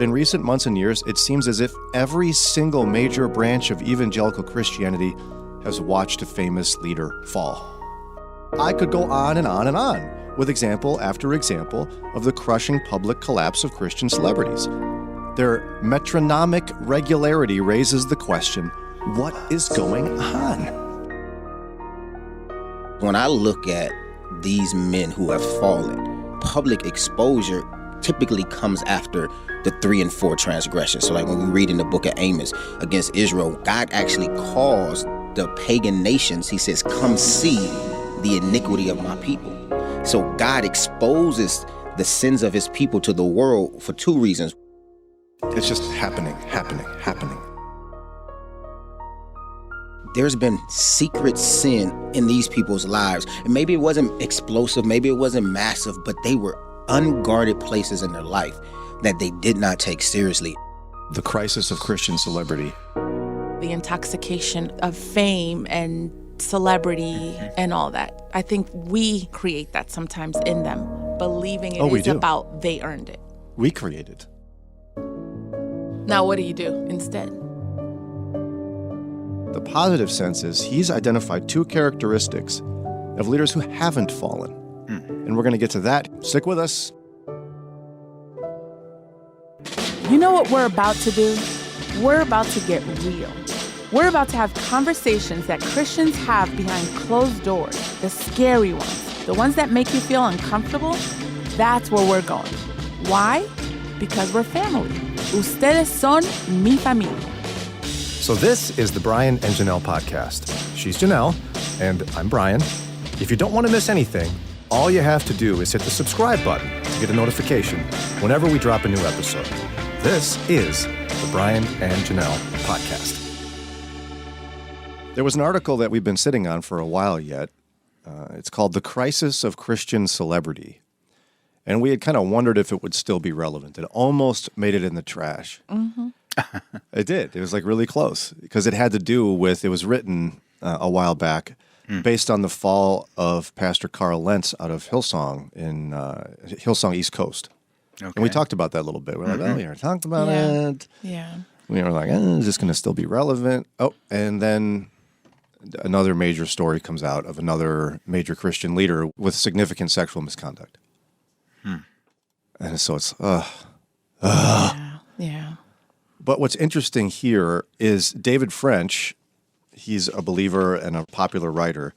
In recent months and years, it seems as if every single major branch of evangelical Christianity has watched a famous leader fall. I could go on and on and on with example after example of the crushing public collapse of Christian celebrities. Their metronomic regularity raises the question, what is going on? When I look at these men who have fallen, public exposure typically comes after the 3 and 4 transgressions. So like when we read in the book of Amos against Israel, God actually calls the pagan nations, he says, come see the iniquity of my people. So God exposes the sins of his people to the world for 2 reasons. It's just happening. There's been secret sin in these people's lives. And maybe it wasn't explosive, maybe it wasn't massive, but they were unguarded places in their life that they did not take seriously. The crisis of Christian celebrity. The intoxication of fame and celebrity and all that. I think we create that sometimes in them, believing it is about they earned it. We create it. Now, what do you do instead? The positive sense is he's identified 2 characteristics of leaders who haven't fallen. And we're going to get to that. Stick with us. You know what we're about to do? We're about to get real. We're about to have conversations that Christians have behind closed doors, the scary ones, the ones that make you feel uncomfortable. That's where we're going. Why? Because we're family. Ustedes son mi familia. So this is the Brian and Janelle podcast. She's Janelle, and I'm Brian. If you don't want to miss anything, all you have to do is hit the subscribe button to get a notification whenever we drop a new episode. This is the Brian and Janelle podcast. There was an article that we've been sitting on for a while yet. It's called The Crisis of Christian Celebrity. And we had kind of wondered if it would still be relevant. It almost made it in the trash. Mm-hmm. It did. It was like really close because it had to do with, it was written a while back based on the fall of Pastor Carl Lentz out of Hillsong in Hillsong East Coast. Okay. And we talked about that a little bit. We're like, oh, we already talked about it. Yeah. We were like, is this going to still be relevant? Oh, and then another major story comes out of another major Christian leader with significant sexual misconduct. And so it's, Yeah. But what's interesting here is David French, he's a believer and a popular writer.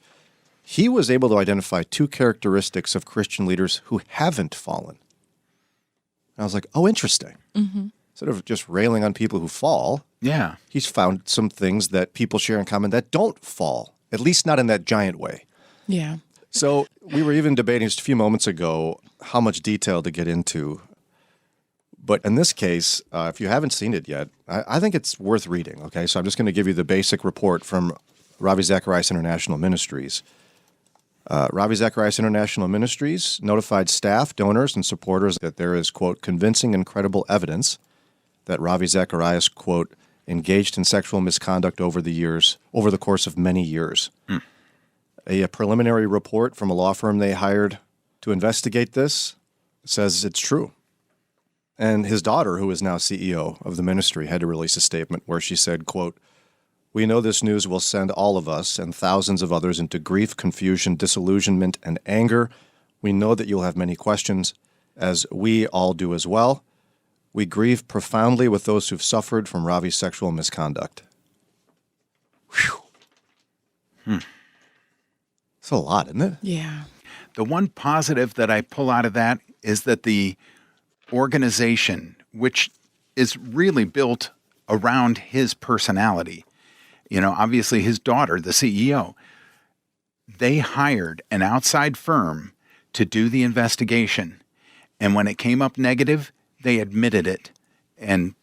He was able to identify 2 characteristics of Christian leaders who haven't fallen. And I was like, oh, interesting. Mm-hmm. Instead of just railing on people who fall, he's found some things that people share in common that don't fall, at least not in that giant way. Yeah. So we were even debating just a few moments ago how much detail to get into. But in this case, if you haven't seen it yet, I think it's worth reading, okay? So I'm just going to give you the basic report from Ravi Zacharias International Ministries. Ravi Zacharias International Ministries notified staff, donors, and supporters that there is, quote, convincing and credible evidence that Ravi Zacharias, quote, engaged in sexual misconduct over the course of many years. A preliminary report from a law firm they hired to investigate this says it's true. And his daughter, who is now CEO of the ministry, had to release a statement where she said, quote, we know this news will send all of us and thousands of others into grief, confusion, disillusionment, and anger. We know that you'll have many questions, as we all do as well. We grieve profoundly with those who've suffered from Ravi's sexual misconduct. Whew. It's a lot, isn't it? Yeah. The one positive that I pull out of that is that the organization, which is really built around his personality, obviously his daughter, the CEO, they hired an outside firm to do the investigation. And when it came up negative, they admitted it and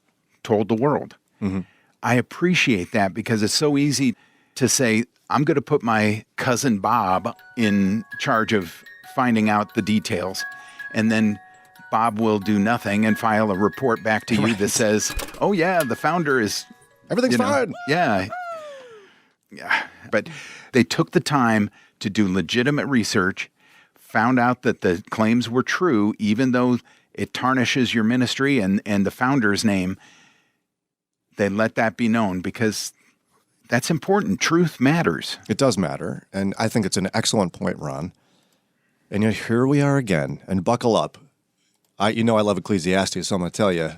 told the world. Mm-hmm. I appreciate that because it's so easy to say, I'm going to put my cousin Bob in charge of finding out the details. And then Bob will do nothing and file a report back to you that says, oh, yeah, the founder is... Everything's fine. Yeah. But they took the time to do legitimate research, found out that the claims were true, even though it tarnishes your ministry and the founder's name, then let that be known, because that's important. Truth matters. It does matter. And I think it's an excellent point, Ron. And yet here we are again. And buckle up. I love Ecclesiastes, so I'm going to tell you,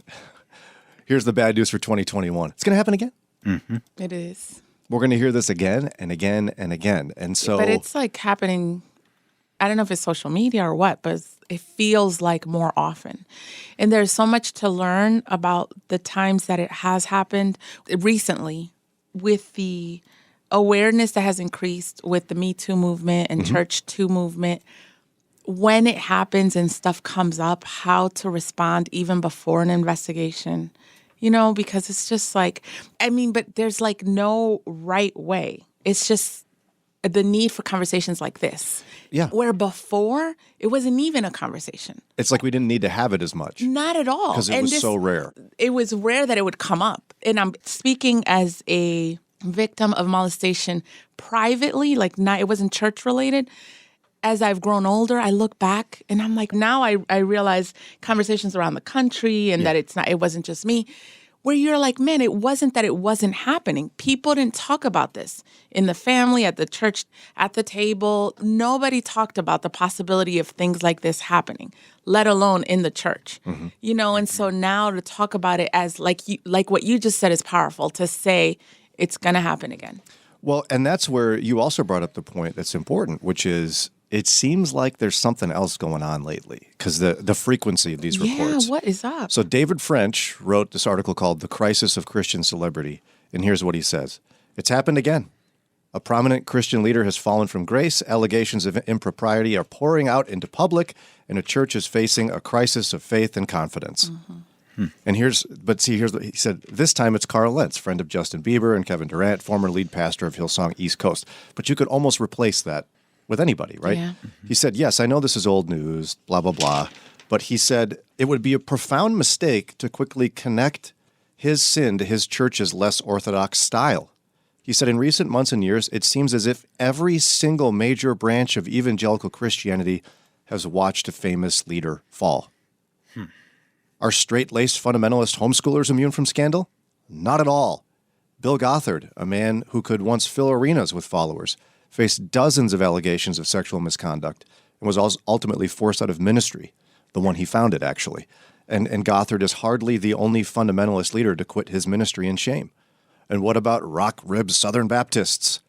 here's the bad news for 2021. It's going to happen again. Mm-hmm. It is. We're going to hear this again and again and again. And so, But it's like happening, I don't know if it's social media or what, but it feels like more often. And there's so much to learn about the times that it has happened recently, with the awareness that has increased with the Me Too movement and Church Too movement. When it happens and stuff comes up, how to respond even before an investigation, because it's just like, but there's like no right way. It's just the need for conversations like this. Yeah. Where before, it wasn't even a conversation. it's like we didn't need to have it as much Not at all. because it was so rare. It was rare that it would come up. And I'm speaking as a victim of molestation privately, it wasn't church related. As I've grown older, I look back and I'm like, now I realize conversations around the country and that it wasn't just me, where you're like, man, it wasn't that it wasn't happening. People didn't talk about this in the family, at the church, at the table. Nobody talked about the possibility of things like this happening, let alone in the church. And so now to talk about it as like what you just said is powerful, to say it's going to happen again. Well, and that's where you also brought up the point that's important, which is it seems like there's something else going on lately because the frequency of these reports. Yeah, what is up? So David French wrote this article called The Crisis of Christian Celebrity, and here's what he says. It's happened again. A prominent Christian leader has fallen from grace, allegations of impropriety are pouring out into public, and a church is facing a crisis of faith and confidence. And here's what he said. This time it's Carl Lentz, friend of Justin Bieber and Kevin Durant, former lead pastor of Hillsong East Coast. But you could almost replace that with anybody, right? Yeah. He said, yes, I know this is old news, blah, blah, blah. But he said it would be a profound mistake to quickly connect his sin to his church's less orthodox style. He said in recent months and years, it seems as if every single major branch of evangelical Christianity has watched a famous leader fall. Are straight-laced fundamentalist homeschoolers immune from scandal? Not at all. Bill Gothard, a man who could once fill arenas with followers, faced dozens of allegations of sexual misconduct and was ultimately forced out of ministry, the one he founded, actually. And Gothard is hardly the only fundamentalist leader to quit his ministry in shame. And what about rock-ribbed Southern Baptists?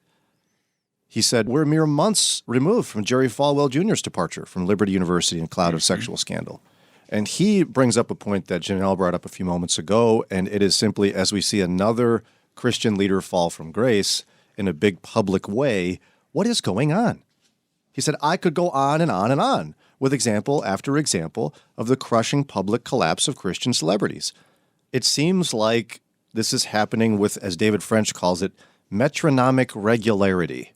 He said, we're mere months removed from Jerry Falwell Jr.'s departure from Liberty University in a cloud of sexual scandal. And he brings up a point that Janelle brought up a few moments ago, and it is simply as we see another Christian leader fall from grace in a big public way, what is going on? He said, I could go on and on and on with example after example of the crushing public collapse of Christian celebrities. It seems like this is happening with, as David French calls it, metronomic regularity.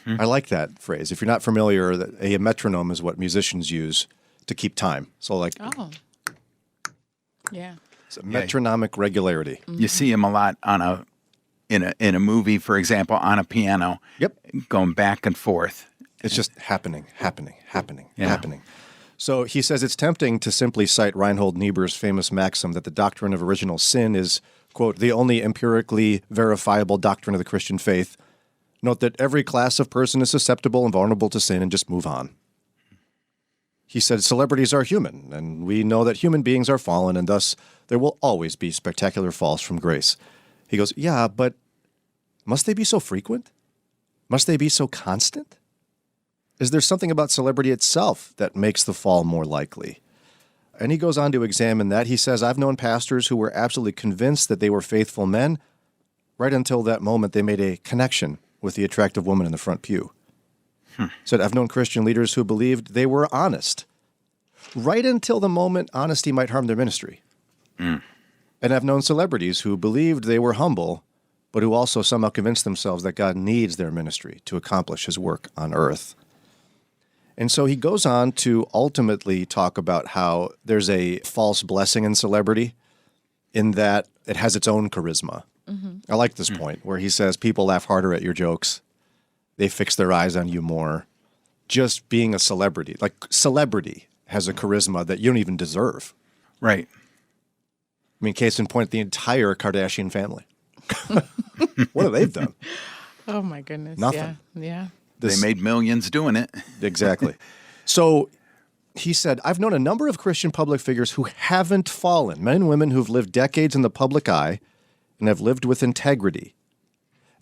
I like that phrase. If you're not familiar, a metronome is what musicians use to keep time. So like, Yeah. so metronomic regularity. You see him a lot in a movie, for example, on a piano. Yep. Going back and forth. It's just happening. So he says it's tempting to simply cite Reinhold Niebuhr's famous maxim that the doctrine of original sin is, quote, the only empirically verifiable doctrine of the Christian faith. Note that every class of person is susceptible and vulnerable to sin and just move on. He said celebrities are human, and we know that human beings are fallen, and thus there will always be spectacular falls from grace. He goes, yeah, but must they be so frequent? Must they be so constant? Is there something about celebrity itself that makes the fall more likely? And he goes on to examine that. He says, I've known pastors who were absolutely convinced that they were faithful men. Right until that moment, they made a connection with the attractive woman in the front pew. Said, I've known Christian leaders who believed they were honest. Right until the moment honesty might harm their ministry. And I've known celebrities who believed they were humble, but who also somehow convinced themselves that God needs their ministry to accomplish his work on earth. And so he goes on to ultimately talk about how there's a false blessing in celebrity in that it has its own charisma. I like this point where he says people laugh harder at your jokes. They fix their eyes on you more. Just being a celebrity, like celebrity has a charisma that you don't even deserve. Right. I mean, case in point, the entire Kardashian family. What have they done? Oh my goodness. Nothing. Yeah. They made millions doing it. Exactly. So he said, I've known a number of Christian public figures who haven't fallen, men and women who've lived decades in the public eye and have lived with integrity.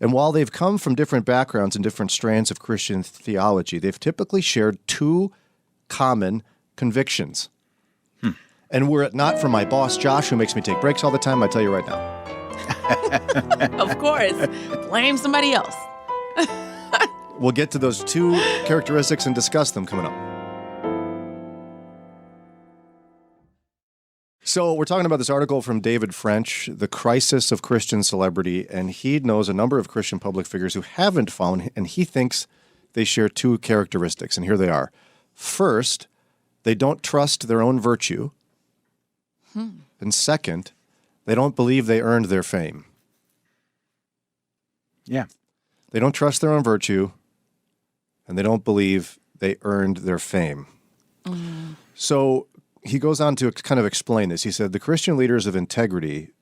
And while they've come from different backgrounds and different strands of Christian theology, they've typically shared two common convictions. And were it not for my boss, Josh, who makes me take breaks all the time, I tell you right now. Of course. Blame somebody else. We'll get to those two characteristics and discuss them coming up. So we're talking about this article from David French, The Crisis of Christian Celebrity, and he knows a number of Christian public figures who haven't fallen, and he thinks they share two characteristics, and here they are. First, they don't trust their own virtue. And second, they don't believe they earned their fame. Yeah. They don't trust their own virtue, and they don't believe they earned their fame. So he goes on to kind of explain this. He said, the Christian leaders of integrity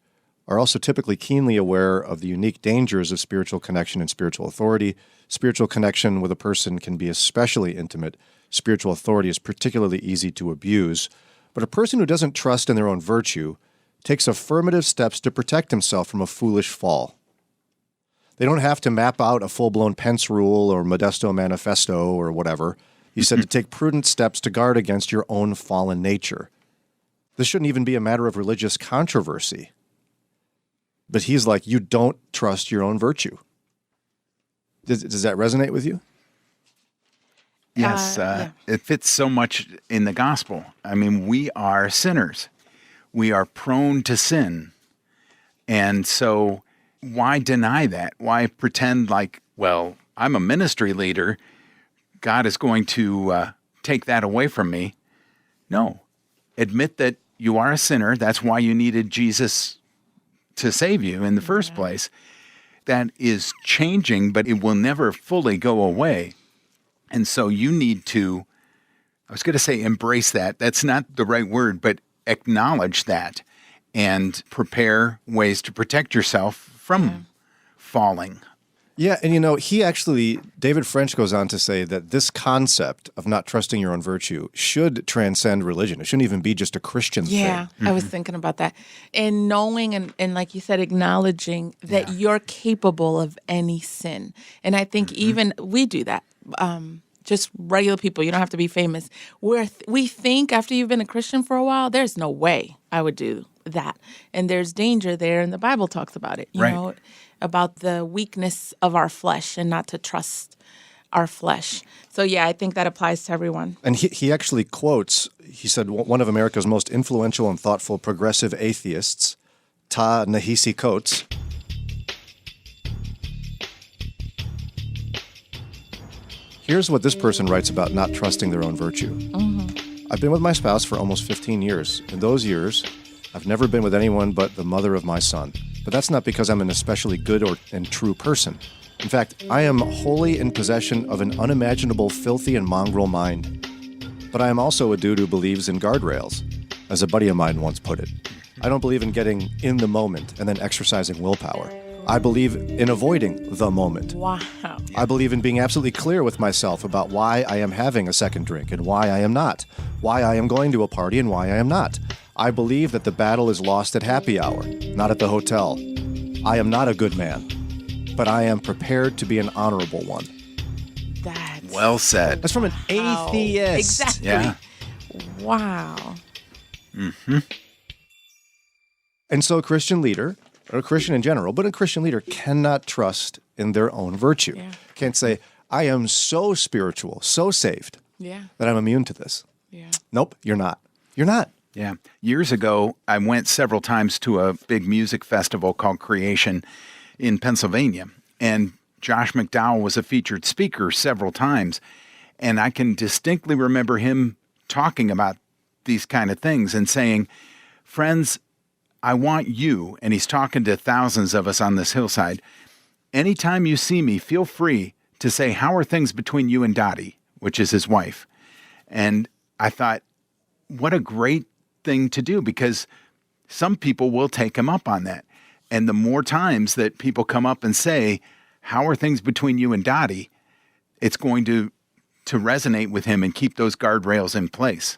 are also typically keenly aware of the unique dangers of spiritual connection and spiritual authority. Spiritual connection with a person can be especially intimate. Spiritual authority is particularly easy to abuse. But a person who doesn't trust in their own virtue takes affirmative steps to protect himself from a foolish fall. They don't have to map out a full-blown Pence rule or Modesto manifesto or whatever. He said to take prudent steps to guard against your own fallen nature. This shouldn't even be a matter of religious controversy. But he's like, you don't trust your own virtue. Does that resonate with you? Yes, Yeah. it fits so much in the gospel. I mean, we are sinners. We are prone to sin. And so why deny that? Why pretend like, well, I'm a ministry leader. God is going to take that away from me. No. Admit that you are a sinner. That's why you needed Jesus to save you in the first place. That is changing, but it will never fully go away. And so you need to, I was going to say embrace that. That's not the right word, but acknowledge that and prepare ways to protect yourself from falling. Yeah, and David French goes on to say that this concept of not trusting your own virtue should transcend religion. It shouldn't even be just a Christian thing. Yeah, I was thinking about that. And knowing and like you said, acknowledging that you're capable of any sin. And I think even we do that. Just regular people, you don't have to be famous. We think after you've been a Christian for a while, there's no way I would do that. And there's danger there, and the Bible talks about it, you know, about the weakness of our flesh and not to trust our flesh. So, yeah, I think that applies to everyone. And he actually quotes, he said, one of America's most influential and thoughtful progressive atheists, Ta-Nehisi Coates. Here's what this person writes about not trusting their own virtue. I've been with my spouse for almost 15 years. In those years, I've never been with anyone but the mother of my son. But that's not because I'm an especially good and true person. In fact, I am wholly in possession of an unimaginable, filthy, and mongrel mind. But I am also a dude who believes in guardrails, as a buddy of mine once put it. I don't believe in getting in the moment and then exercising willpower. I believe in avoiding the moment. Wow. I believe in being absolutely clear with myself about why I am having a second drink and why I am not, why I am going to a party and why I am not. I believe that the battle is lost at happy hour, not at the hotel. I am not a good man, but I am prepared to be an honorable one. That's Well said. That's from an atheist. Exactly. Yeah. Wow. And so a Christian leader, or a Christian in general, but a Christian leader cannot trust in their own virtue. Yeah. Can't say, I am so spiritual, so saved, Yeah. that I'm immune to this. Yeah. Nope, you're not. You're not. Yeah. Years ago, I went several times to a big music festival called Creation in Pennsylvania. And Josh McDowell was a featured speaker several times. And I can distinctly remember him talking about these kind of things and saying, friends, I want you, and he's talking to thousands of us on this hillside, anytime you see me, feel free to say, how are things between you and Dottie, which is his wife? And I thought, what a great thing to do, because some people will take him up on that. And the more times that people come up and say, how are things between you and Dottie? It's going to resonate with him and keep those guardrails in place.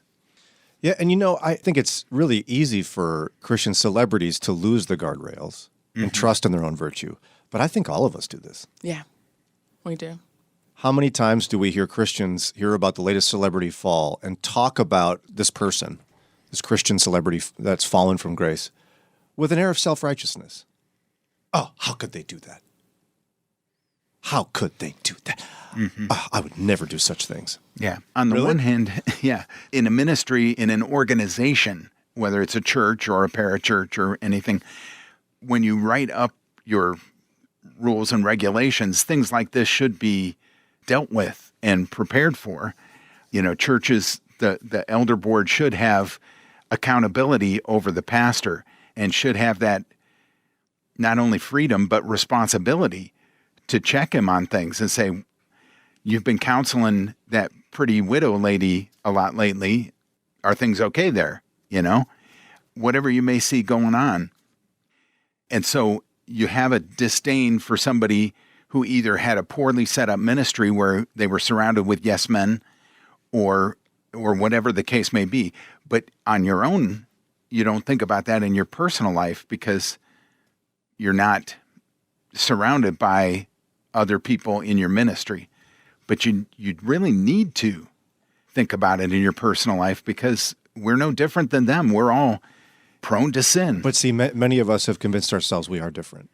Yeah, and I think it's really easy for Christian celebrities to lose the guardrails and trust in their own virtue. But I think all of us do this. Yeah, we do. How many times do we hear Christians hear about the latest celebrity fall and talk about this person, this Christian celebrity that's fallen from grace, with an air of self-righteousness? Oh, how could they do that? How could they do that? Oh, I would never do such things. Yeah. On the one hand, yeah, in a ministry, in an organization, whether it's a church or a parachurch or anything, when you write up your rules and regulations, things like this should be dealt with and prepared for. Churches, the elder board should have accountability over the pastor and should have that not only freedom, but responsibility to check him on things and say, you've been counseling that pretty widow lady a lot lately. Are things okay there? Whatever you may see going on. And so you have a disdain for somebody who either had a poorly set up ministry where they were surrounded with yes men or whatever the case may be. But on your own, you don't think about that in your personal life because you're not surrounded by other people in your ministry. But you really need to think about it in your personal life because we're no different than them. We're all prone to sin. But see, many of us have convinced ourselves we are different.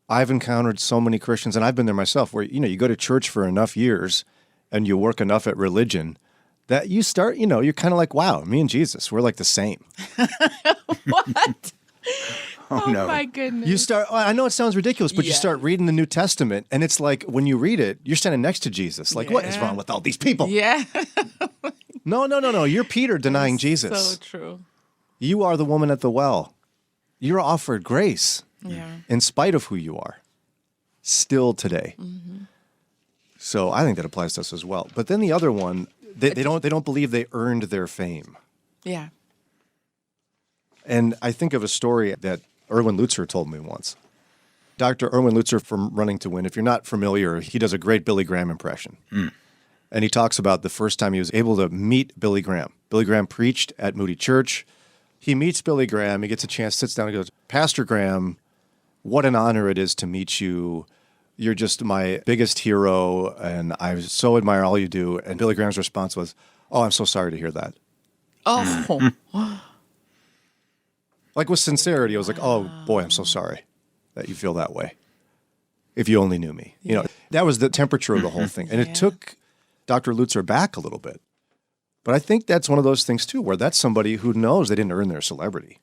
I've encountered so many Christians, and I've been there myself, where, you go to church for enough years and you work enough at religion that you start, you're kind of like, wow, me and Jesus, we're like the same. What? Oh, no. My goodness. You start, I know it sounds ridiculous, but you start reading the New Testament, and it's like when you read it, you're standing next to Jesus. Like, what is wrong with all these people? Yeah. No. You're Peter denying Jesus. So true. You are the woman at the well. You're offered grace in spite of who you are, still today. So I think that applies to us as well. But then the other one, they don't believe they earned their fame. Yeah. And I think of a story that Erwin Lutzer told me once. Dr. Erwin Lutzer from Running to Win, if you're not familiar, he does a great Billy Graham impression. And he talks about the first time he was able to meet Billy Graham. Billy Graham preached at Moody Church. He meets Billy Graham. He gets a chance, sits down and goes, Pastor Graham, what an honor it is to meet you. You're just my biggest hero, and I so admire all you do. And Billy Graham's response was, oh, I'm so sorry to hear that. Oh. Like with sincerity, I was like, oh, boy, I'm so sorry that you feel that way. If you only knew me. That was the temperature of the whole thing. And it took Dr. Lutzer back a little bit. But I think that's one of those things, too, where that's somebody who knows they didn't earn their celebrity.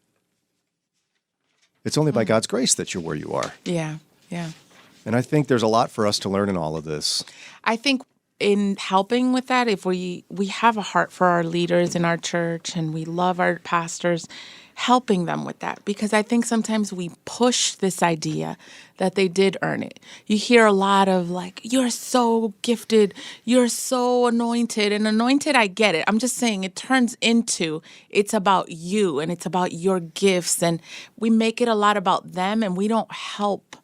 It's only by God's grace that you're where you are. Yeah. And I think there's a lot for us to learn in all of this. I think in helping with that, if we have a heart for our leaders in our church and we love our pastors, helping them with that, because I think sometimes we push this idea that they did earn it. You hear a lot of like, you're so gifted, you're so anointed, and anointed, I get it. I'm just saying it turns into, it's about you and it's about your gifts, and we make it a lot about them and we don't help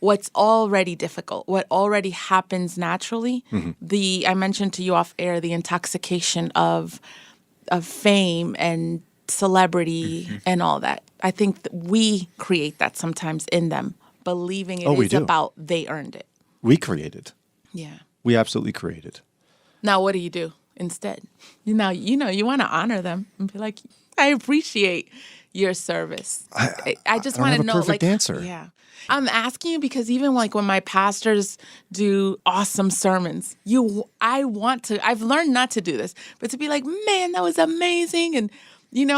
what's already difficult, what already happens naturally. I mentioned to you off air, the intoxication of fame and celebrity and all that. I think that we create that sometimes in them, believing it is about they earned it. We create it. Yeah. We absolutely create it. Now, what do you do instead? You want to honor them and be like, I appreciate your service. I just want to know, perfect answer. Yeah. I'm asking you because even like when my pastors do awesome sermons, I've learned not to do this, but to be like, man, that was amazing. And,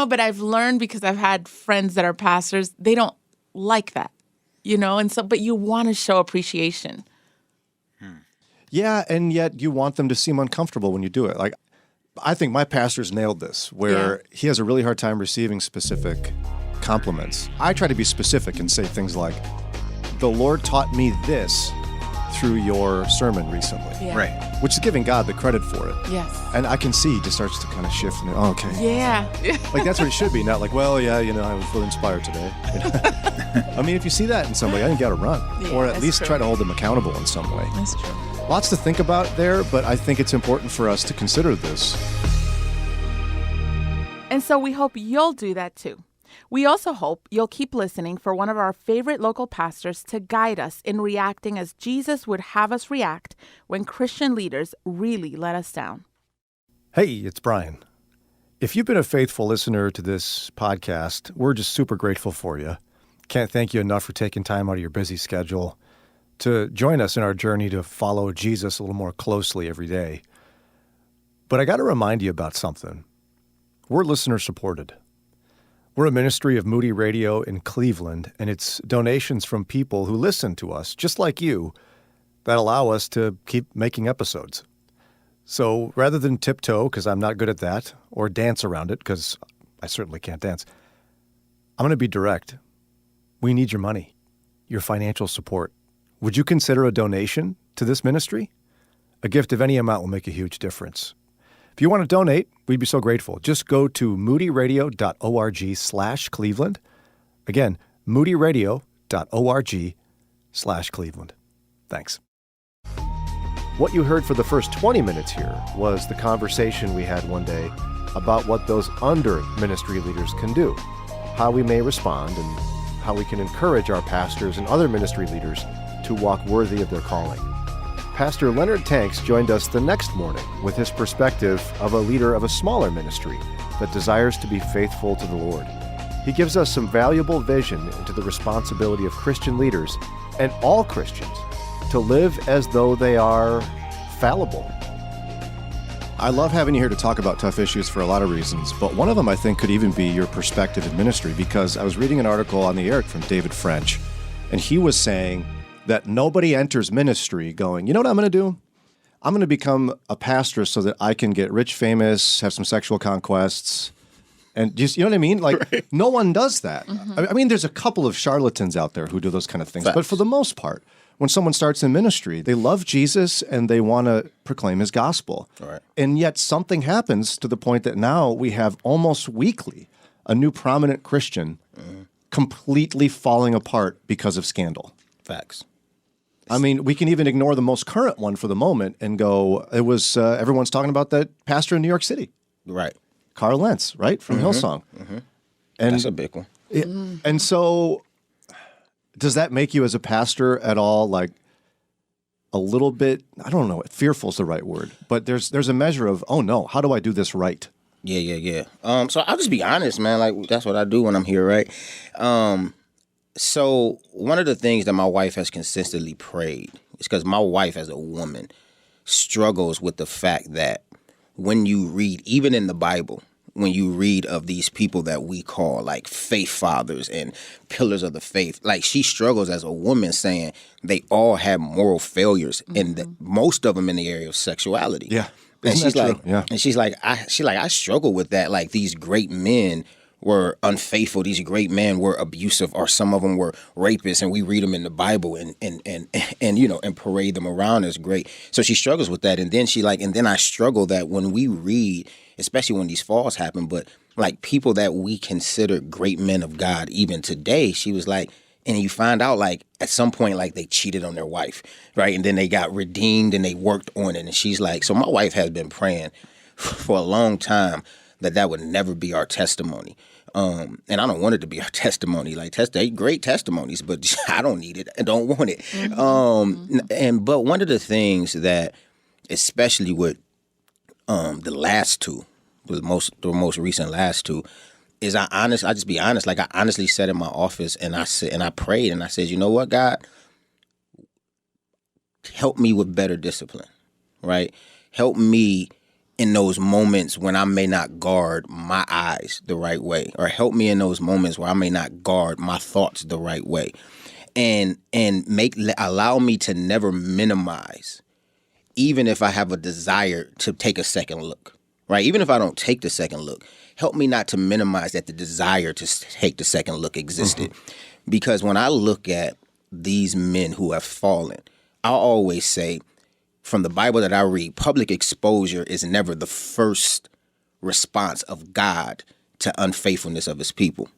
but I've learned because I've had friends that are pastors, they don't like that, and so, but you want to show appreciation. Yeah, and yet you want them to seem uncomfortable when you do it. Like, I think my pastor's nailed this, where he has a really hard time receiving specific compliments. I try to be specific and say things like, the Lord taught me this through your sermon recently, Yeah. Right. which is giving God the credit for it. Yes. And I can see he just starts to kind of shift. And, oh, okay. Yeah. Like, that's what it should be. Not like, well, yeah, I was really inspired today. I mean, if you see that in somebody, I think you got to run. Yeah, or at that's least true. try to hold them accountable in some way. That's true. Lots to think about there, but I think it's important for us to consider this. And so we hope you'll do that too. We also hope you'll keep listening for one of our favorite local pastors to guide us in reacting as Jesus would have us react when Christian leaders really let us down. Hey, it's Brian. If you've been a faithful listener to this podcast, we're just super grateful for you. Can't thank you enough for taking time out of your busy schedule to join us in our journey to follow Jesus a little more closely every day. But I got to remind you about something. We're listener supported. We're a ministry of Moody Radio in Cleveland, and it's donations from people who listen to us, just like you, that allow us to keep making episodes. So rather than tiptoe, because I'm not good at that, or dance around it, because I certainly can't dance, I'm going to be direct. We need your money, your financial support. Would you consider a donation to this ministry? A gift of any amount will make a huge difference. If you want to donate, we'd be so grateful. Just go to moodyradio.org/Cleveland. Again, moodyradio.org/Cleveland. Thanks. What you heard for the first 20 minutes here was the conversation we had one day about what those under ministry leaders can do, how we may respond, and how we can encourage our pastors and other ministry leaders to walk worthy of their calling. Pastor Leonard Tanks joined us the next morning with his perspective of a leader of a smaller ministry that desires to be faithful to the Lord. He gives us some valuable vision into the responsibility of Christian leaders and all Christians to live as though they are fallible. I love having you here to talk about tough issues for a lot of reasons, but one of them I think could even be your perspective in ministry, because I was reading an article on the air from David French, and he was saying that nobody enters ministry going, you know what I'm going to do? I'm going to become a pastor so that I can get rich, famous, have some sexual conquests, and just, you know what I mean? Like, right. No one does that. I mean, there's a couple of charlatans out there who do those kind of things, Facts. but for the most part, when someone starts in ministry, they love Jesus and they want to proclaim his gospel. Right. And yet something happens to the point that now we have almost weekly a new prominent Christian completely falling apart because of scandal. Facts. I mean, we can even ignore the most current one for the moment and go, it was, everyone's talking about that pastor in New York City. Right. Carl Lentz, right? From Hillsong. And That's a big one. And so does that make you as a pastor at all like a little bit, I don't know, fearful is the right word, but there's a measure of, oh no, how do I do this right? Yeah. So I'll just be honest, man. Like, that's what I do when I'm here, right? So one of the things that my wife has consistently prayed is because my wife as a woman struggles with the fact that when you read, even in the Bible, when you read of these people that we call like faith fathers and pillars of the faith, like she struggles as a woman saying they all have moral failures and most of them in the area of sexuality. Yeah. And Isn't she's that like, true? Yeah. and she's like, I struggle with that. Like these great men were unfaithful. These great men were abusive, or some of them were rapists, and we read them in the Bible and you know, and parade them around as great. So she struggles with that, and then then I struggle that when we read, especially when these falls happen, but like people that we consider great men of God, even today, she was like, and you find out like at some point like they cheated on their wife, right, and then they got redeemed and they worked on it, and she's like, so my wife has been praying for a long time that would never be our testimony. And I don't want it to be our testimony. Like, they great testimonies, but I don't need it. I don't want it. But one of the things that, especially with the last two, the most recent last two, is I just be honest. Like, I honestly sat in my office and I prayed and I said, you know what, God, help me with better discipline, right? Help me in those moments when I may not guard my eyes the right way, or help me in those moments where I may not guard my thoughts the right way, and allow me to never minimize, even if I have a desire to take a second look, right? Even if I don't take the second look, help me not to minimize that the desire to take the second look existed. Because when I look at these men who have fallen, I always say, from the Bible that I read, public exposure is never the first response of God to unfaithfulness of his people.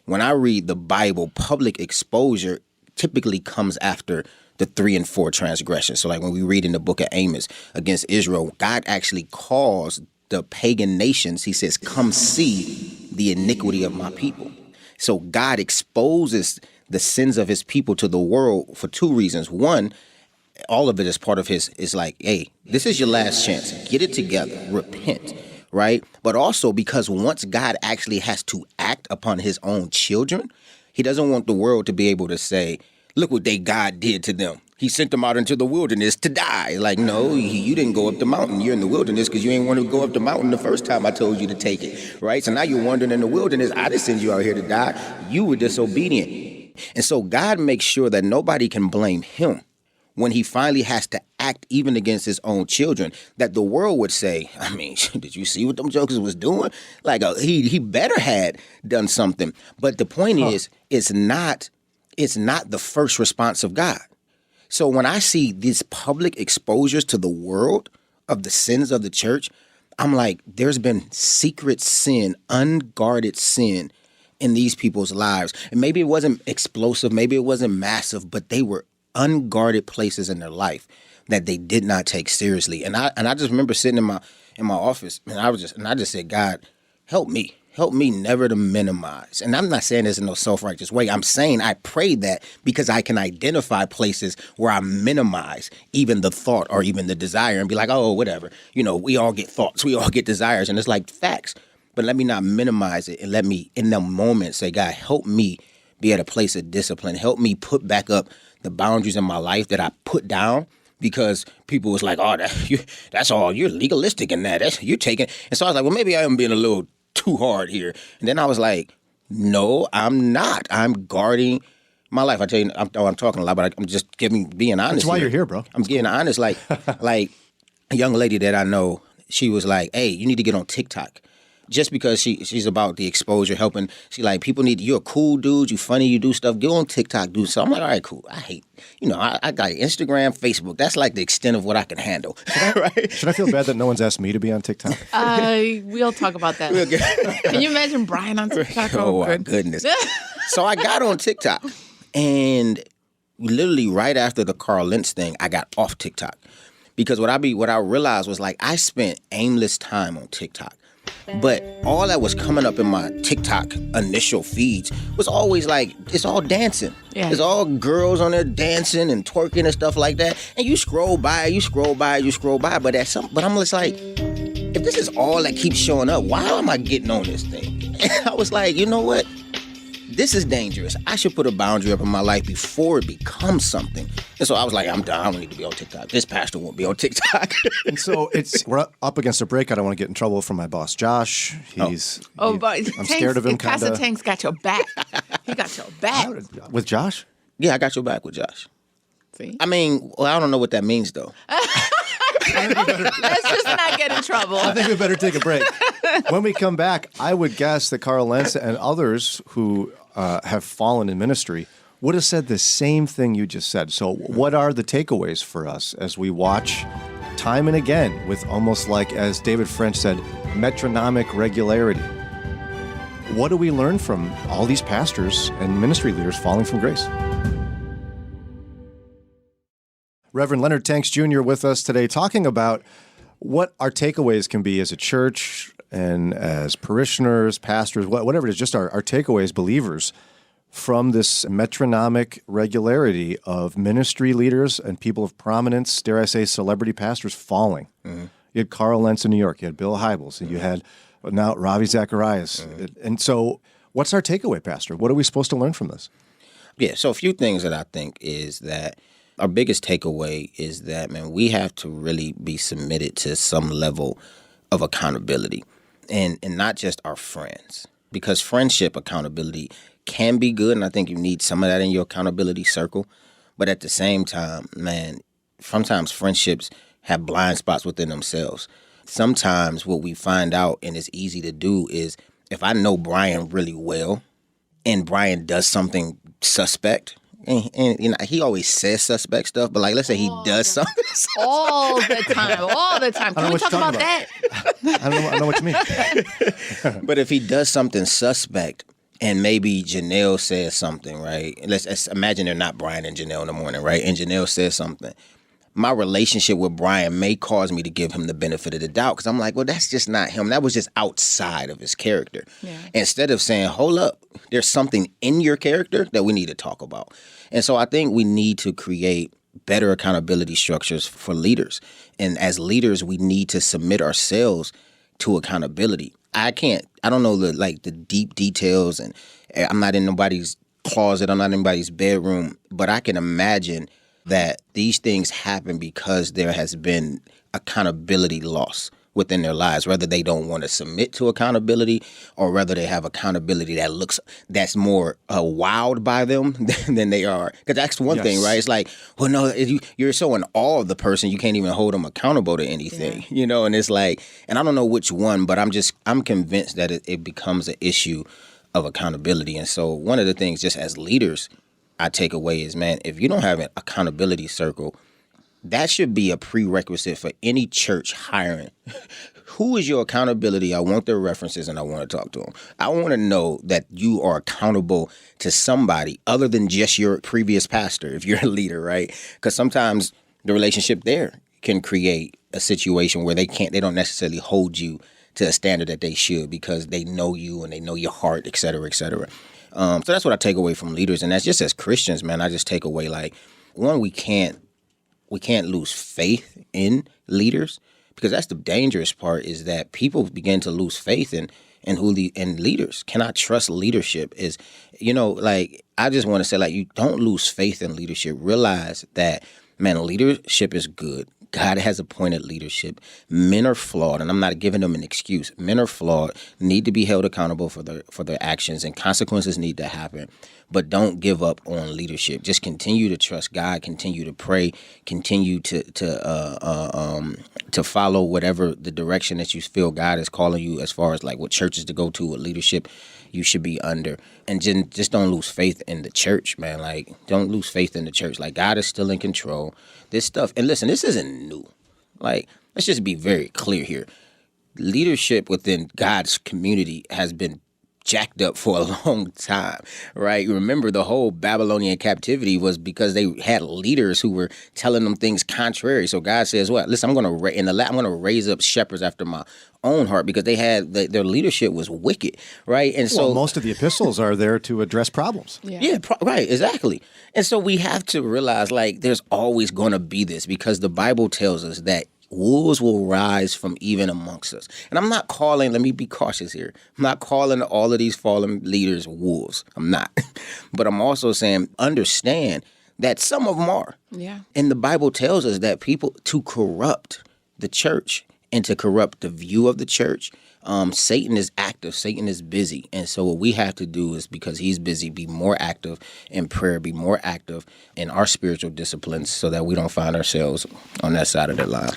When I read the Bible, public exposure typically comes after the 3 and 4 transgressions. So like when we read in the book of Amos against Israel, God actually calls the pagan nations, he says, come see the iniquity of my people. So God exposes the sins of his people to the world for 2 reasons. One, all of it is part of his, is like, hey, this is your last chance. Get it together. Repent, right? But also because once God actually has to act upon his own children, he doesn't want the world to be able to say, look what God did to them. He sent them out into the wilderness to die. Like, no, you didn't go up the mountain. You're in the wilderness because you ain't want to go up the mountain the first time I told you to take it, right? So now you're wandering in the wilderness. I didn't send you out here to die. You were disobedient. And so God makes sure that nobody can blame him when he finally has to act even against his own children, that the world would say, I mean, did you see what them jokers was doing? Like, he better had done something. But the point is, it's not the first response of God. So when I see these public exposures to the world of the sins of the church, I'm like, there's been secret sin, unguarded sin in these people's lives. And maybe it wasn't explosive, maybe it wasn't massive, but they were unguarded places in their life that they did not take seriously. And I just remember sitting in my office and I just said, God, help me never to minimize. And I'm not saying this in no self-righteous way. I'm saying I pray that because I can identify places where I minimize even the thought or even the desire and be like, oh, whatever. You know, we all get thoughts, we all get desires, and it's like facts. But let me not minimize it and let me in the moment say, God, help me be at a place of discipline. Help me put back up the boundaries in my life that I put down because people was like, oh, that's all, you're legalistic in that. You're taking. And so I was like, well, maybe I am being a little too hard here. And then I was like, no, I'm not. I'm guarding my life. I tell you, I'm talking a lot, but I'm just being honest. That's why you're here, bro. I'm getting honest. Like a young lady that I know, she was like, hey, you need to get on TikTok. Just because she's about the exposure, helping. She like, people you're a cool dude, you funny, you do stuff, get on TikTok, do something. I'm like, all right, cool. I got Instagram, Facebook. That's like the extent of what I can handle. Right? Should I feel bad that no one's asked me to be on TikTok? We'll talk about that. Can you imagine Brian on TikTok? Oh, my goodness. So I got on TikTok, and literally right after the Carl Lentz thing, I got off TikTok. Because what I realized was like, I spent aimless time on TikTok. But all that was coming up in my TikTok initial feeds was always like, it's all dancing. Yeah. It's all girls on there dancing and twerking and stuff like that. And you scroll by. But I'm just like, if this is all that keeps showing up, why am I getting on this thing? And I was like, you know what? This is dangerous. I should put a boundary up in my life before it becomes something. And so I was like, I'm done. I don't need to be on TikTok. This pastor won't be on TikTok. And so we're up against a break. I don't want to get in trouble from my boss, Josh. But I'm scared of him. Pastor Tank's got your back. He got your back. With Josh? Yeah, I got your back with Josh. See? I mean, well, I don't know what that means, though. Let's just not get in trouble. I think we better take a break. When we come back, I would guess that Carl Lentz and others who have fallen in ministry would have said the same thing you just said. So what are the takeaways for us as we watch time and again with almost like, as David French said, metronomic regularity? What do we learn from all these pastors and ministry leaders falling from grace? Reverend Leonard Tanks Jr. with us today talking about what our takeaways can be as a church and as parishioners, pastors, whatever it is, just our takeaways, believers, from this metronomic regularity of ministry leaders and people of prominence, dare I say, celebrity pastors falling. Mm-hmm. You had Carl Lentz in New York. You had Bill Hybels. And you had now Ravi Zacharias. Mm-hmm. And so what's our takeaway, Pastor? What are we supposed to learn from this? Yeah, so a few things that I think is that our biggest takeaway is that, man, we have to really be submitted to some level of accountability. And not just our friends, because friendship accountability can be good, and I think you need some of that in your accountability circle. But at the same time, man, sometimes friendships have blind spots within themselves. Sometimes what we find out, and it's easy to do, is if I know Brian really well and Brian does something suspect, and you know, he always says suspect stuff, but like, let's say he does something. All the time. Can we talk about that? I know what you mean. But if he does something suspect, and maybe Janelle says something, right? Let's imagine they're not Brian and Janelle in the morning, right? And Janelle says something. My relationship with Brian may cause me to give him the benefit of the doubt because I'm like, well, that's just not him. That was just outside of his character. Yeah. Instead of saying, hold up, there's something in your character that we need to talk about. And so I think we need to create better accountability structures for leaders. And as leaders, we need to submit ourselves to accountability. I don't know the deep details, and I'm not in nobody's closet, I'm not in anybody's bedroom, but I can imagine that these things happen because there has been accountability loss within their lives, whether they don't want to submit to accountability or whether they have accountability that's more wowed by them than they are. Because that's one thing, right? It's like, well, no, you're so in awe of the person, you can't even hold them accountable to anything, you know? And it's like, and I don't know which one, but I'm convinced that it becomes an issue of accountability. And so one of the things just as leaders I take away is, man, if you don't have an accountability circle, that should be a prerequisite for any church hiring. Who is your accountability? I want their references and I want to talk to them. I want to know that you are accountable to somebody other than just your previous pastor, if you're a leader, right? Because sometimes the relationship there can create a situation where they don't necessarily hold you to a standard that they should because they know you and they know your heart, et cetera, et cetera. So that's what I take away from leaders. And that's just as Christians, man, I just take away, like, one, we can't lose faith in leaders, because that's the dangerous part, is that people begin to lose faith in leaders. Cannot trust leadership is, like, I just want to say, like, you don't lose faith in leadership. Realize that, man, leadership is good. God has appointed leadership. Men are flawed, and I'm not giving them an excuse. Men are flawed, need to be held accountable for their actions, and consequences need to happen. But don't give up on leadership. Just continue to trust God. Continue to pray. Continue to follow whatever the direction that you feel God is calling you, as far as like what churches to go to, what leadership you should be under. And just don't lose faith in the church, man. Like, don't lose faith in the church. Like, God is still in control. This stuff, and listen, this isn't new. Like, let's just be very clear here. Leadership within God's community has been jacked up for a long time, right? Remember, the whole Babylonian captivity was because they had leaders who were telling them things contrary. So God says, "What? Listen, I'm going to raise up shepherds after my own heart," because they had their leadership was wicked, right? And so most of the epistles are there to address problems. Right, exactly. And so we have to realize, like, there's always going to be this, because the Bible tells us that wolves will rise from even amongst us. And I'm not calling, let me be cautious here, I'm not calling all of these fallen leaders wolves. I'm not. But I'm also saying, understand that some of them are. Yeah. And the Bible tells us that people, to corrupt the church and to corrupt the view of the church, Satan is active. Satan is busy. And so what we have to do is, because he's busy, be more active in prayer, be more active in our spiritual disciplines, so that we don't find ourselves on that side of the line.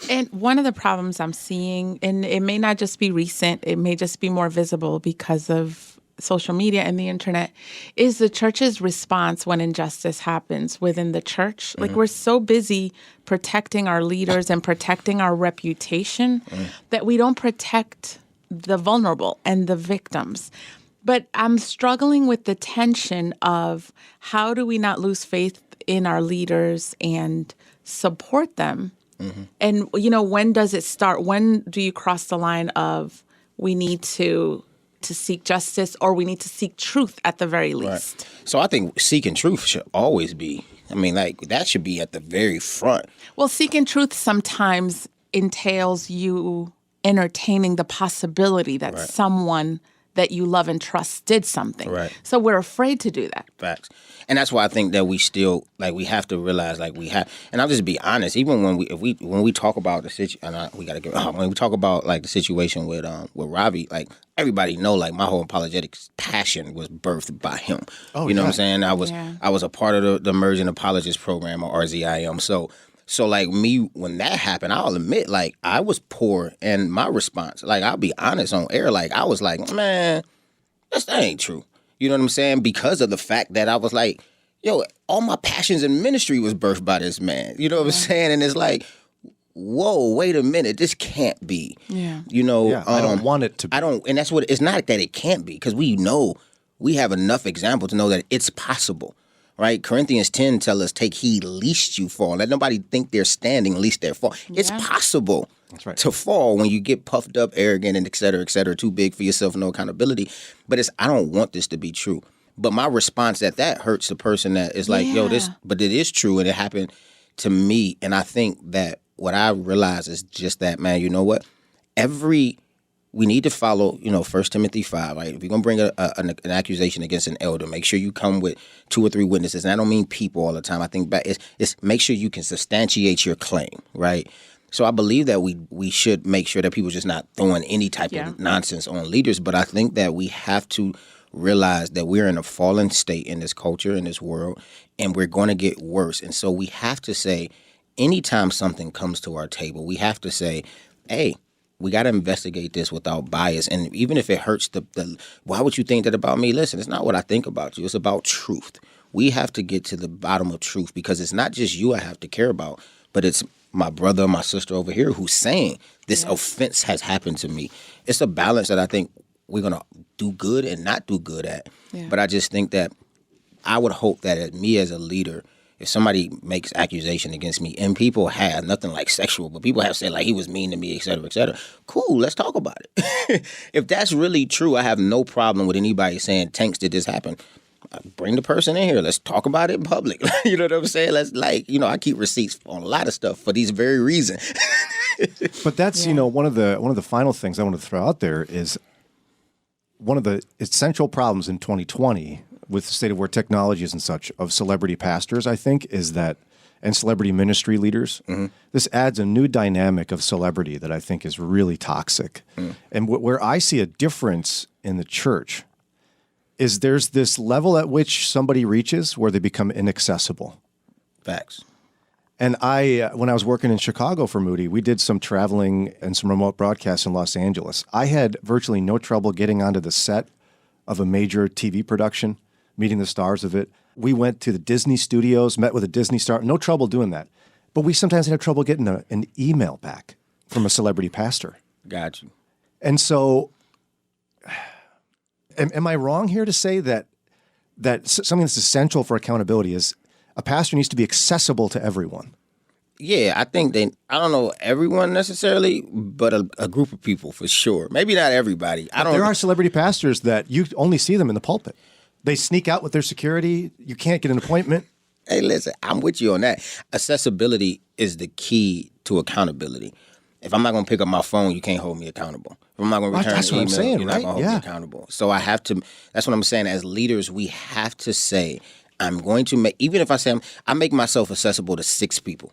And one of the problems I'm seeing, and it may not just be recent, it may just be more visible because of social media and the internet, is the church's response when injustice happens within the church. Like, we're so busy protecting our leaders and protecting our reputation that we don't protect the vulnerable and the victims. But I'm struggling with the tension of, how do we not lose faith in our leaders and support them? And, when does it start? When do you cross the line of, we need to seek justice, or we need to seek truth at the very least? Right. So I think seeking truth should always be, that should be at the very front. Well, seeking truth sometimes entails you entertaining the possibility that someone that you love and trust did something. Right. So we're afraid to do that. Facts. And that's why I think that we still, we have to realize, and I'll just be honest, even when we talk about the situation, when we talk about, like, the situation with Ravi, like, everybody know, like, my whole apologetics passion was birthed by him. Oh, you know what I'm saying? I was a part of the Emerging Apologist program, or RZIM. So, like, me, when that happened, I'll admit, like, I was poor in my response. Like, I'll be honest on air. Like, I was like, man, that ain't true. You know what I'm saying? Because of the fact that I was like, yo, all my passions in ministry was birthed by this man. You know what I'm saying? And it's like, whoa, wait a minute, this can't be. Yeah. You know, Yeah, I don't want it to be. I don't, and that's what, it's not that it can't be, because we know, we have enough example to know that it's possible, right? Corinthians 10 tell us, take heed lest you fall. Let nobody think they're standing, lest they fall. It's possible right. to fall when you get puffed up, arrogant, and et cetera, too big for yourself, no accountability. But I don't want this to be true. But my response at that hurts the person that is like, yo, but it is true, and it happened to me. And I think that what I realize is just that, man, you know what? We need to follow, 1 Timothy 5, right? If you're going to bring an accusation against an elder, make sure you come with 2 or 3 witnesses. And I don't mean people all the time. I think it's make sure you can substantiate your claim, right? So I believe that we should make sure that people are just not throwing any type of nonsense on leaders. But I think that we have to realize that we're in a fallen state in this culture, in this world, and we're going to get worse. And so we have to say, anytime something comes to our table, we have to say, hey, we got to investigate this without bias. And even if it hurts why would you think that about me? Listen, it's not what I think about you. It's about truth. We have to get to the bottom of truth, because it's not just you I have to care about, but it's my brother, my sister over here who's saying this offense has happened to me. It's a balance that I think we're going to do good and not do good at. Yeah. But I just think that I would hope that me as a leader, if somebody makes accusation against me, and people have nothing like sexual, but people have said like he was mean to me, et cetera, cool, let's talk about it. If that's really true, I have no problem with anybody saying, Tanks, did this happen? Bring the person in here. Let's talk about it in public. You know what I'm saying? Let's I keep receipts on a lot of stuff for these very reasons. But that's, one of the final things I want to throw out there is one of the essential problems in 2020 with the state of where technology is and such of celebrity pastors, I think, is that, and celebrity ministry leaders, this adds a new dynamic of celebrity that I think is really toxic. And where I see a difference in the church is there's this level at which somebody reaches where they become inaccessible. Facts. And when I was working in Chicago for Moody, we did some traveling and some remote broadcasts in Los Angeles. I had virtually no trouble getting onto the set of a major TV production, meeting the stars of it. We went to the Disney studios, met with a Disney star, no trouble doing that. But we sometimes had trouble getting an email back from a celebrity pastor. Got you. And so, am I wrong here to say that something that's essential for accountability is a pastor needs to be accessible to everyone? Yeah, I think I don't know everyone necessarily, but a group of people for sure. Maybe not everybody. There are celebrity pastors that you only see them in the pulpit. They sneak out with their security. You can't get an appointment. Hey, listen, I'm with you on that. Accessibility is the key to accountability. If I'm not going to pick up my phone, you can't hold me accountable. If I'm not going to return an email, you're not going to hold me accountable. So I have to, that's what I'm saying. As leaders, we have to say, I'm going to make, even if I say I make myself accessible to 6 people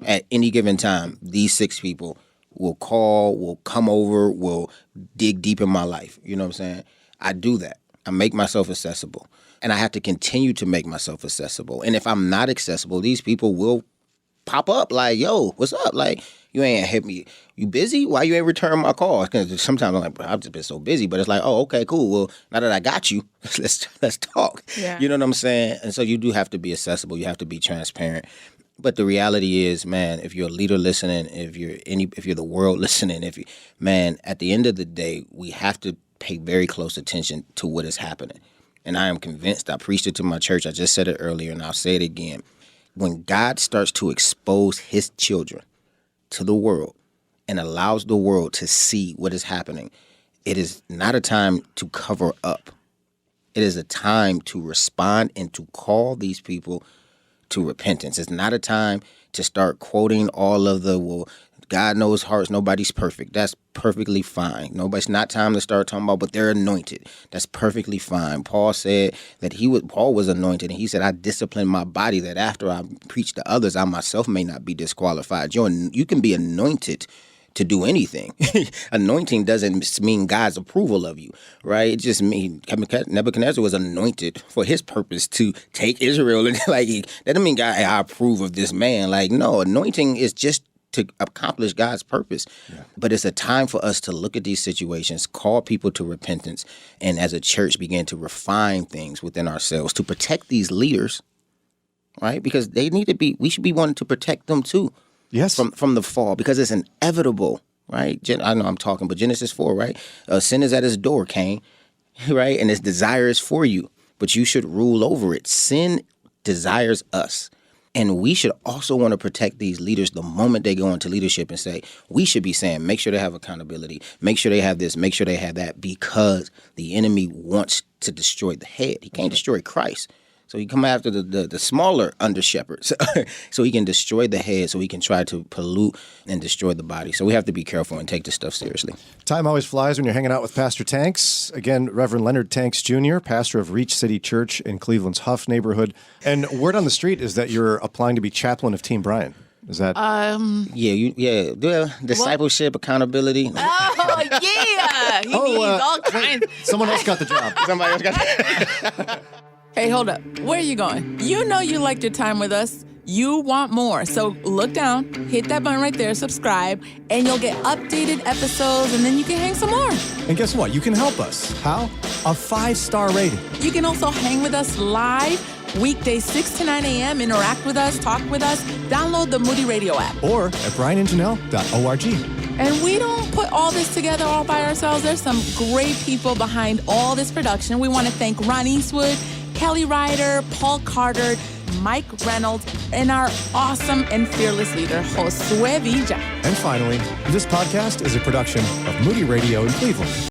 at any given time, these 6 people will call, will come over, will dig deep in my life. You know what I'm saying? I do that. I make myself accessible. And I have to continue to make myself accessible. And if I'm not accessible, these people will pop up like, yo, what's up? Like, you ain't hit me. You busy? Why you ain't return my call? Because sometimes I'm like, I've just been so busy. But it's like, oh, okay, cool. Well, now that I got you, let's talk. Yeah. You know what I'm saying? And so you do have to be accessible. You have to be transparent. But the reality is, man, if you're a leader listening, if you're the world listening, at the end of the day, we have to pay very close attention to what is happening. And I am convinced, I preached it to my church, I just said it earlier, and I'll say it again. When God starts to expose his children to the world and allows the world to see what is happening, it is not a time to cover up. It is a time to respond and to call these people to repentance. It's not a time to start quoting all of the, God knows hearts, nobody's perfect. That's perfectly fine. Nobody's not time to start talking about, but they're anointed. That's perfectly fine. Paul said that Paul was anointed, and he said, I discipline my body that after I preach to others, I myself may not be disqualified. You can be anointed to do anything. Anointing doesn't mean God's approval of you, right? It just means Nebuchadnezzar was anointed for his purpose to take Israel. And that doesn't mean God, I approve of this man. Like, no, anointing is just to accomplish God's purpose. But it's a time for us to look at these situations, call people to repentance, and as a church begin to refine things within ourselves to protect these leaders, right? Because we should be wanting to protect them too. Yes. From the fall, because it's inevitable, right? I know I'm talking, but Genesis 4, right? Sin is at his door, Cain, right? And its desire is for you, but you should rule over it. Sin desires us. And we should also want to protect these leaders the moment they go into leadership and say, we should be saying, make sure they have accountability, make sure they have this, make sure they have that, because the enemy wants to destroy the head. He can't destroy Christ. So he come after the smaller under shepherds so he can destroy the head, so he can try to pollute and destroy the body. So we have to be careful and take this stuff seriously. Time always flies when you're hanging out with Pastor Tanks. Again, Reverend Leonard Tanks Jr., pastor of Reach City Church in Cleveland's Huff neighborhood. And word on the street is that you're applying to be chaplain of Team Brian. Is that? Discipleship, accountability. Oh, yeah. He needs all kinds. Someone else got the job. Somebody else got Hey, hold up. Where are you going? You know you liked your time with us. You want more. So look down, hit that button right there, subscribe, and you'll get updated episodes, and then you can hang some more. And guess what? You can help us. How? A 5-star rating. You can also hang with us live, weekdays 6 to 9 a.m., interact with us, talk with us, download the Moody Radio app. Or at brianandjanelle.org. And we don't put all this together all by ourselves. There's some great people behind all this production. We want to thank Ron Eastwood, Kelly Ryder, Paul Carter, Mike Reynolds, and our awesome and fearless leader, Josue Villa. And finally, this podcast is a production of Moody Radio in Cleveland.